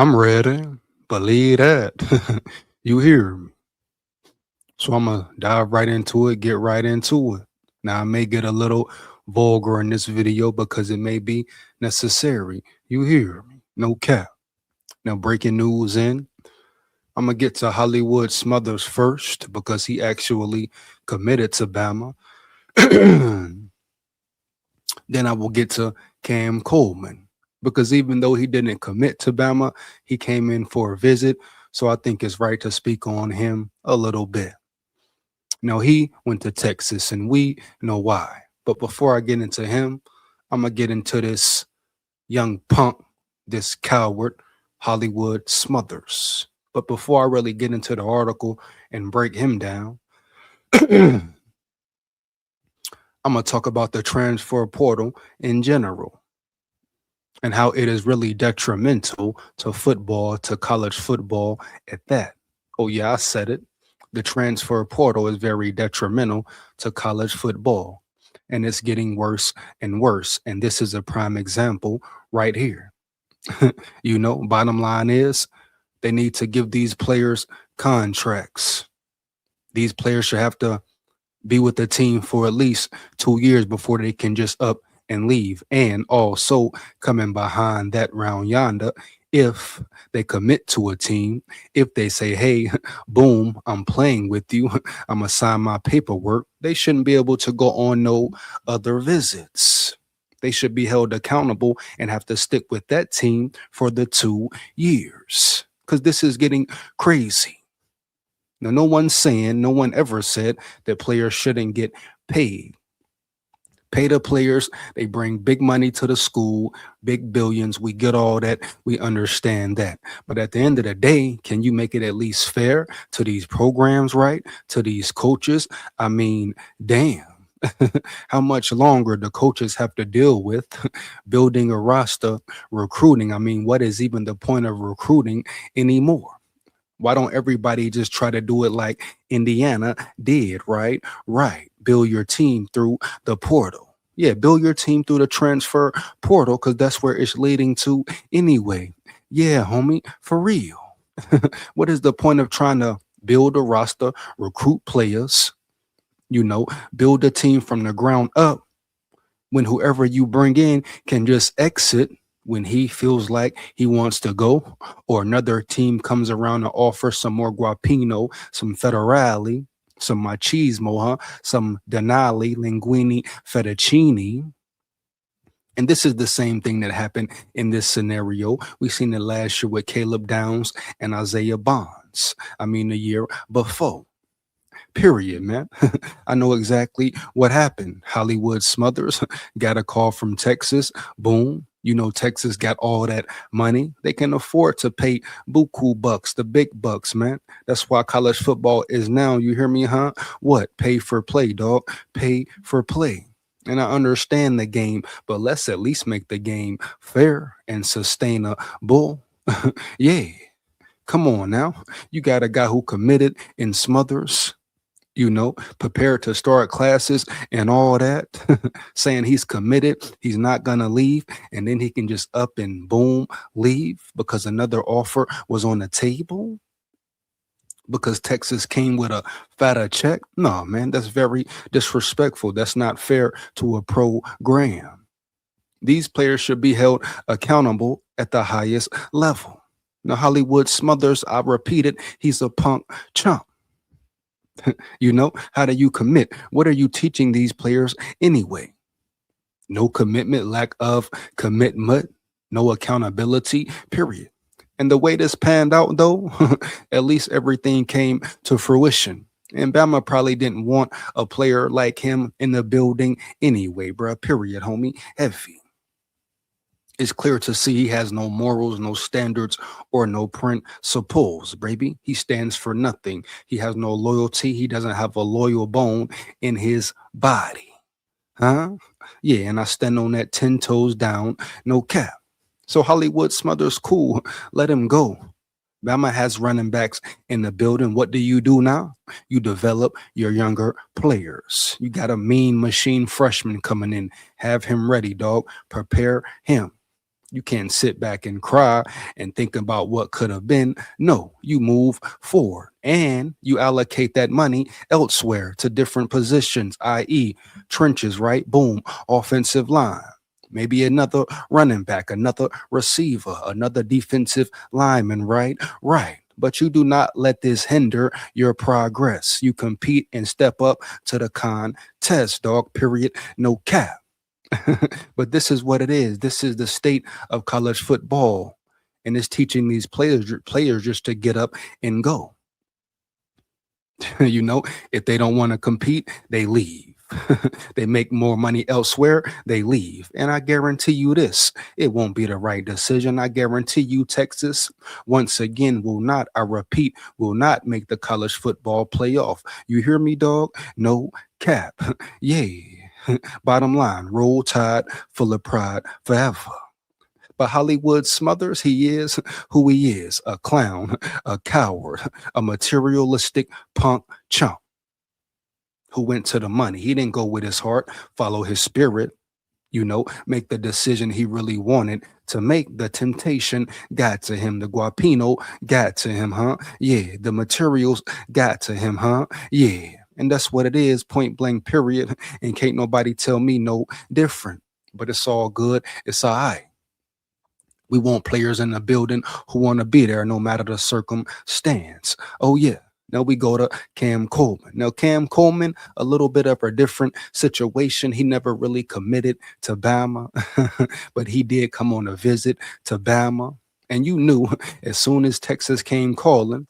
I'm ready. Believe that. You hear me. So I'm going to dive right into it, get right into it. Now, I may get a little vulgar in this video because it may be necessary. You hear me. No cap. Now, breaking news in. I'm going to get to Hollywood Smothers first because he actually committed to Bama. Then I will get to Cam Coleman because even though he didn't commit to Bama, he came in for a visit. So I think it's right to speak on him a little bit. Now, he went to Texas and we know why. But before I get into him, I'm going to get into this young punk, this coward, Hollywood Smothers. But before I really get into the article and break him down, I'm going to talk about the transfer portal in general and how it is really detrimental to football, to college football at that. Oh, yeah, I said it. The transfer portal is very detrimental to college football, and it's getting worse and worse. And this is a prime example right here. Bottom line is they need to give these players contracts. These players should have to be with the team for at least 2 years before they can just up and leave. And also coming behind that round yonder, if they commit to a team, if they say, hey, boom, I'm playing with you, I'm going to sign my paperwork, they shouldn't be able to go on no other visits. They should be held accountable and have to stick with that team for the 2 years because this is getting crazy. Now, no one ever said that players shouldn't get paid. Pay the players. They bring big money to the school, big billions. We get all that. We understand that. But at the end of the day, can you make it at least fair to these programs, right? To these coaches? I mean, damn. How much longer the coaches have to deal with building a roster, recruiting? I mean, what is even the point of recruiting anymore? Why don't everybody just try to do it like Indiana did, right? Right. Build your team through the portal. Yeah, build your team through the transfer portal because that's where it's leading to anyway. Yeah, homie, for real. What is the point of trying to build a roster, recruit players, build a team from the ground up when whoever you bring in can just exit when he feels like he wants to go, or another team comes around and offers some more guapino, some federale, some machismo, some denali, linguine, fettuccine. And this is the same thing that happened in this scenario. We've seen it last year with Caleb Downs and Isaiah Bonds. I mean, the year before. Period, man. I know exactly what happened. Hollywood Smothers got a call from Texas. Boom. Texas got all that money. They can afford to pay buku bucks, the big bucks, man. That's why college football is now, you hear me, huh? What? Pay for play, dog. Pay for play. And I understand the game, but let's at least make the game fair and sustainable. Yeah. Come on now. You got a guy who committed in Smothers, prepared to start classes and all that, saying he's committed, he's not going to leave, and then he can just up and boom, leave because another offer was on the table because Texas came with a fatter check. No, man, that's very disrespectful. That's not fair to a program. These players should be held accountable at the highest level. Now, Hollywood Smothers, I repeat it, he's a punk chump. How do you commit? What are you teaching these players anyway? No commitment, lack of commitment, no accountability, period. And the way this panned out, though, at least everything came to fruition. And Bama probably didn't want a player like him in the building anyway, bruh. Period, homie. Heavy. It's clear to see he has no morals, no standards, or no principles, baby. He stands for nothing. He has no loyalty. He doesn't have a loyal bone in his body. Huh? Yeah, and I stand on that 10 toes down, no cap. So Hollywood Smothers, cool. Let him go. Bama has running backs in the building. What do you do now? You develop your younger players. You got a mean machine freshman coming in. Have him ready, dog. Prepare him. You can't sit back and cry and think about what could have been. No, you move forward and you allocate that money elsewhere to different positions, i.e., trenches, right? Boom, offensive line. Maybe another running back, another receiver, another defensive lineman, right? Right. But you do not let this hinder your progress. You compete and step up to the contest, dog, period. No cap. But this is what it is. This is the state of college football. And it's teaching these players just to get up and go. You know, if they don't want to compete, they leave. They make more money elsewhere, they leave. And I guarantee you this, it won't be the right decision. I guarantee you Texas, once again, will not, I repeat, will not make the college football playoff. You hear me, dog? No cap. Yeah. Bottom line, roll tide, full of pride forever. But Hollywood Smothers, he is who he is, a clown, a coward, a materialistic punk chump who went to the money. He didn't go with his heart, follow his spirit, you know, make the decision he really wanted to make. The temptation got to him. The guapino got to him, huh? Yeah. The materials got to him, huh? Yeah. And that's what it is, point blank, period. And can't nobody tell me no different. But it's all good. It's all right. We want players in the building who want to be there no matter the circumstance. Oh, yeah. Now we go to Cam Coleman. Now, Cam Coleman, a little bit of a different situation. He never really committed to Bama, but he did come on a visit to Bama. And you knew as soon as Texas came calling,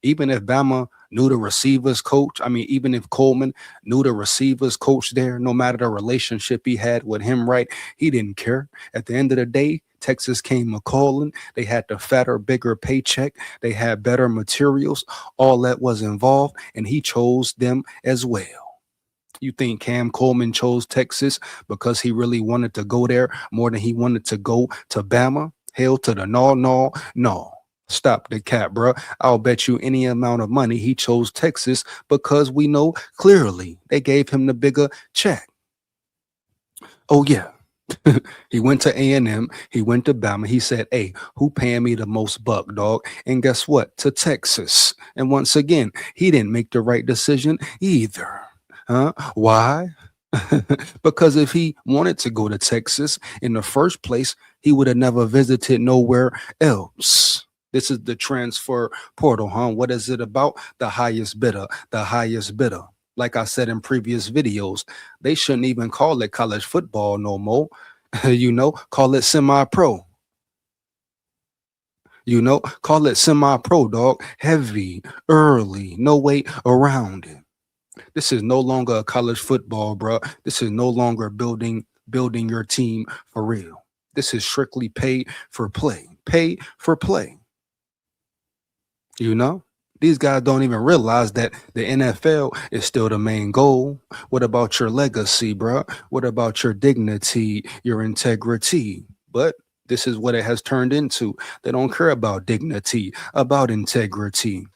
even if Bama knew the receivers coach, I mean, even if Coleman knew the receivers coach there, no matter the relationship he had with him, right, he didn't care. At the end of the day, Texas came a-calling. They had the fatter, bigger paycheck. They had better materials. All that was involved, and he chose them as well. You think Cam Coleman chose Texas because he really wanted to go there more than he wanted to go to Bama? Hell to the no. Stop the cap, bro. I'll bet you any amount of money he chose Texas because we know clearly they gave him the bigger check. Oh, yeah. He went to A&M. He went to Bama. He said, hey, who paying me the most buck, dog? And guess what? To Texas. And once again, he didn't make the right decision either. Huh? Why? Because if he wanted to go to Texas in the first place, he would have never visited nowhere else. This is the transfer portal, huh? What is it about? The highest bidder, the highest bidder. Like I said in previous videos, they shouldn't even call it college football no more. You know, call it semi-pro. You know, call it semi-pro, dog. Heavy, early, no way around it. This is no longer a college football, bro. This is no longer building your team for real. This is strictly pay for play. Pay for play. You know, these guys don't even realize that the NFL is still the main goal. What about your legacy, bro? What about your dignity, your integrity? But this is what it has turned into. They don't care about dignity, about integrity.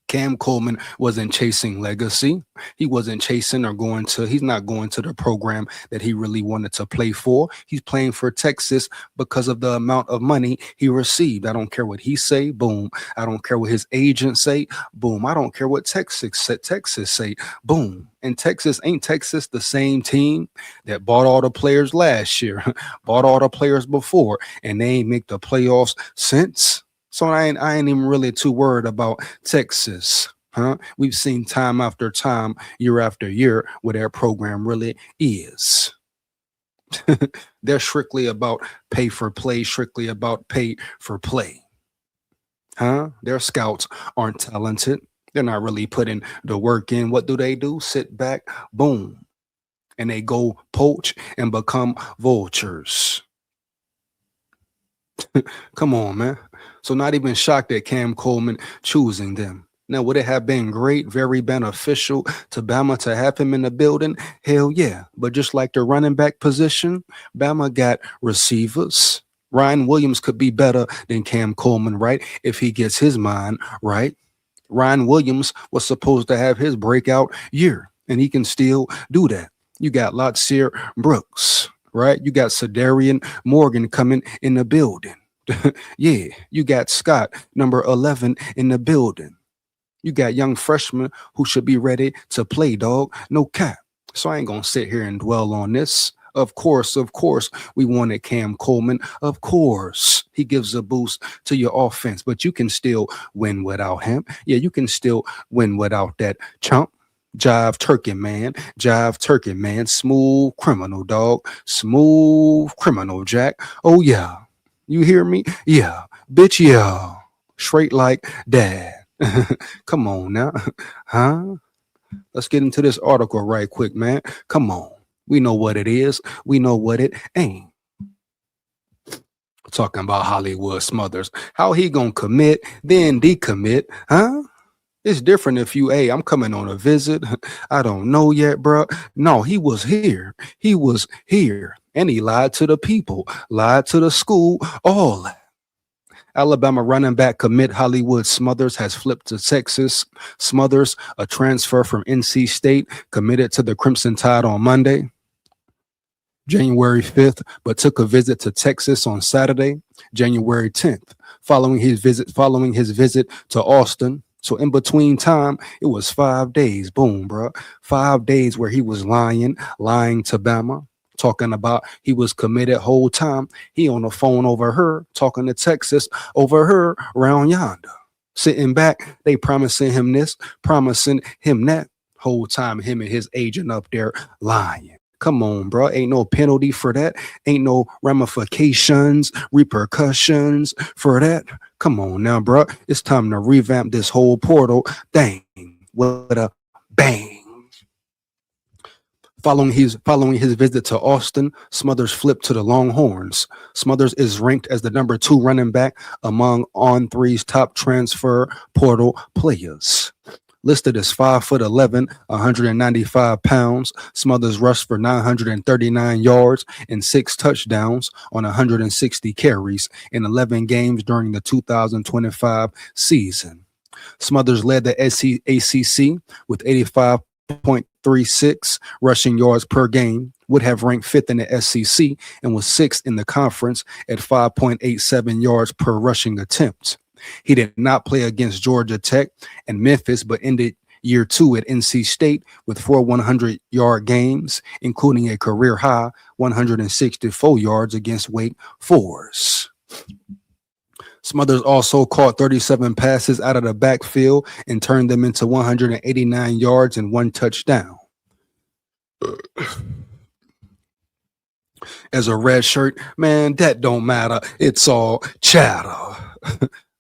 Cam Coleman wasn't chasing legacy. He wasn't chasing or he's not going to the program that he really wanted to play for. He's playing for Texas because of the amount of money he received. I don't care what he say, boom. I don't care what his agent say, boom. I don't care what Texas say, boom. And ain't Texas the same team that bought all the players last year, bought all the players before, and they ain't make the playoffs since? So I ain't even really too worried about Texas, huh? We've seen time after time, year after year, where their program really is. They're strictly about pay for play, strictly about pay for play. Huh? Their scouts aren't talented. They're not really putting the work in. What do? Sit back, boom. And they go poach and become vultures. Come on, man. So not even shocked at Cam Coleman choosing them. Now, would it have been great, very beneficial to Bama to have him in the building? Hell yeah. But just like the running back position, Bama got receivers. Ryan Williams could be better than Cam Coleman, right? If he gets his mind right. Ryan Williams was supposed to have his breakout year, and he can still do that. You got Latsier Brooks. right? You got Sedarian Morgan coming in the building. Yeah, you got Scott, number 11, in the building. You got young freshmen who should be ready to play, dog. No cap. So I ain't gonna sit here and dwell on this. Of course, we wanted Cam Coleman. Of course, he gives a boost to your offense, but you can still win without him. Yeah, you can still win without that chump. Jive turkey man, smooth criminal dog, smooth criminal Jack. Oh yeah, you hear me? Yeah, bitch, yeah, straight like dad. Come on now, huh? Let's get into this article right quick, man. Come on. We know what it is. We know what it ain't. Talking about Hollywood Smothers. How he gonna commit, then decommit, huh? It's different if you, hey, I'm coming on a visit. I don't know yet, bro. No, he was here. He was here. And he lied to the people, lied to the school, all that. Alabama running back commit Hollywood Smothers has flipped to Texas. Smothers, a transfer from NC State, committed to the Crimson Tide on Monday, January 5th, but took a visit to Texas on Saturday, January 10th, following his visit to Austin. So in between time, it was 5 days. Boom, bro. 5 days where he was lying to Bama, talking about he was committed whole time. He on the phone over her, talking to Texas over her around yonder. Sitting back, they promising him this, promising him that. Whole time, him and his agent up there lying. Come on, bro. Ain't no penalty for that. Ain't no ramifications, repercussions for that. Come on now, bro. It's time to revamp this whole portal thing with a bang. Following his visit to Austin, Smothers flipped to the Longhorns. Smothers is ranked as the number 2 running back among On3's top transfer portal players. Listed as 5'11", 195 pounds, Smothers rushed for 939 yards and 6 touchdowns on 160 carries in 11 games during the 2025 season. Smothers led the ACC with 85.36 rushing yards per game, would have ranked 5th in the SEC, and was 6th in the conference at 5.87 yards per rushing attempt. He did not play against Georgia Tech and Memphis, but ended year 2 at NC State with 4 100-yard games, including a career high 164 yards against Wake Forest. Smothers also caught 37 passes out of the backfield and turned them into 189 yards and 1 touchdown. As a red shirt, man, that don't matter. It's all chatter.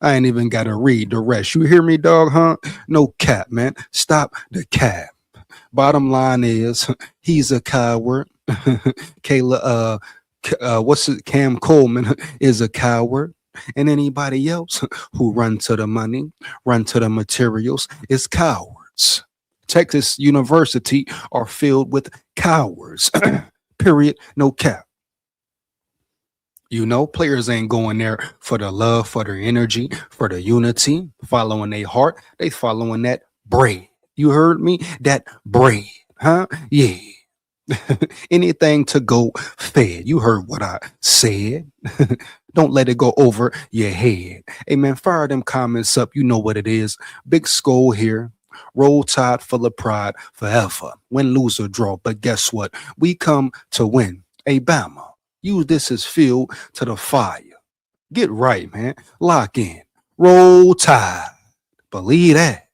I ain't even got to read the rest. You hear me, dog, huh? No cap, man. Stop the cap. Bottom line is, he's a coward. Cam Coleman is a coward. And anybody else who run to the money, run to the materials, is cowards. Texas University are filled with cowards. Period. No cap. You know, players ain't going there for the love, for their energy, for the unity, following their heart. They following that bread. You heard me? That bread, huh? Yeah. Anything to go fed. You heard what I said. Don't let it go over your head. Hey, man, fire them comments up. You know what it is. Big Skull here. Roll Tide full of pride forever. Win, lose, or draw. But guess what? We come to win. Hey, Bama. Use this as fuel to the fire. Get right, man. Lock in. Roll Tide. Believe that.